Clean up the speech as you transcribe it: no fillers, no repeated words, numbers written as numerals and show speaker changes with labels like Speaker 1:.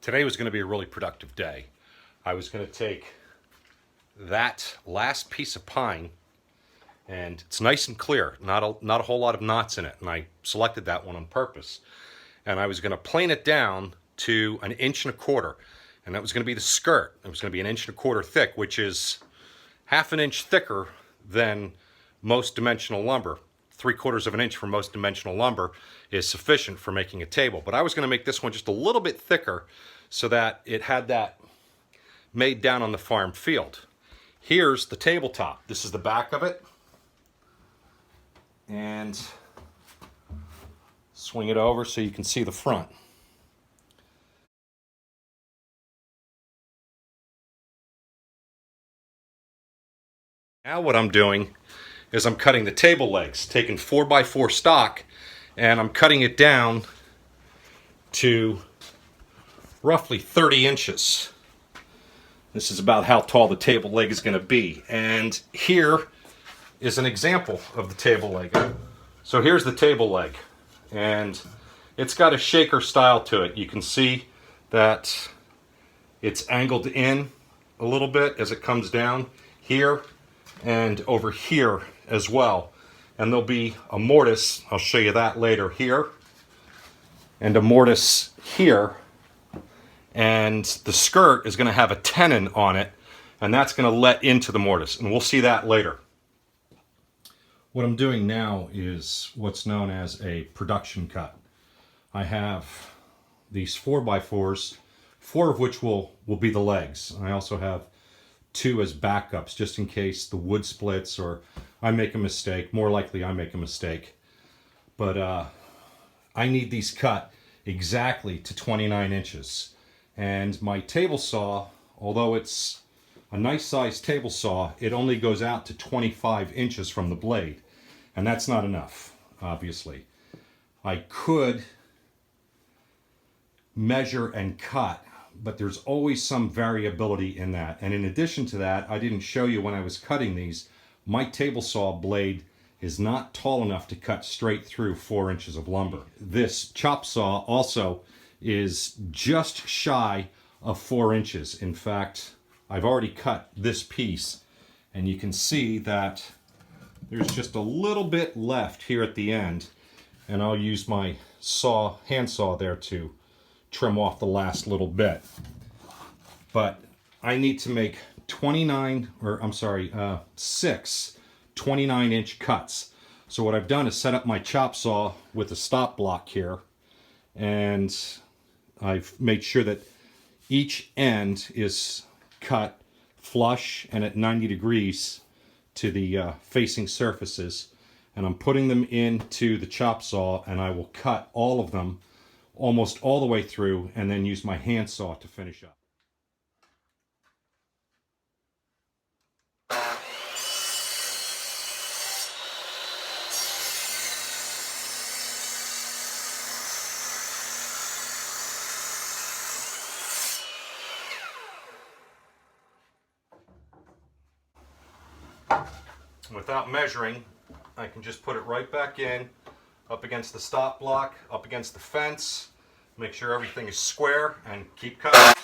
Speaker 1: Today was going to be a really productive day. I was going to take that last piece of pine, and it's nice and clear, not a whole lot of knots in it, and I selected that one on purpose. And I was going to plane it down to 1.25 inches, and that was going to be the skirt. It was going to be 1.25 inches thick, which is 1/2 inch thicker than most dimensional lumber. 3/4 inch for most dimensional lumber is sufficient for making a table. But I was going to make this one just a little bit thicker so that it had that made down on the farm field. Here's the tabletop. This is the back of it. And swing it over so you can see the front. Now what I'm doing is I'm cutting the table legs, taking 4x4 stock, and I'm cutting it down to roughly 30 inches. This is about how tall the table leg is going to be. And here is an example of the table leg. So here's the table leg, and it's got a shaker style to it. You can see that it's angled in a little bit as it comes down here and over here as well. And there'll be a mortise, I'll show you that later, here, and a mortise here. And the skirt is going to have a tenon on it, and that's going to let into the mortise, and we'll see that later. What I'm doing now is what's known as a production cut. I have these 4x4s, 4 of which will be the legs. I also have 2 as backups, just in case the wood splits or I make a mistake. More likely I make a mistake. But I need these cut exactly to 29 inches. And my table saw, although it's a nice sized table saw, it only goes out to 25 inches from the blade. And that's not enough, obviously. I could measure and cut, but there's always some variability in that. And in addition to that, I didn't show you when I was cutting these, my table saw blade is not tall enough to cut straight through 4 inches of lumber. This chop saw also is just shy of 4 inches. In fact, I've already cut this piece, and you can see that there's just a little bit left here at the end, and I'll use my hand saw there to trim off the last little bit. But I need to make 6 29-inch cuts. So what I've done is set up my chop saw with a stop block here, and I've made sure that each end is cut flush and at 90 degrees to the facing surfaces, and I'm putting them into the chop saw, and I will cut all of them almost all the way through and then use my hand saw to finish up. Without measuring, I can just put it right back in, up against the stop block, up against the fence, make sure everything is square, and keep cutting.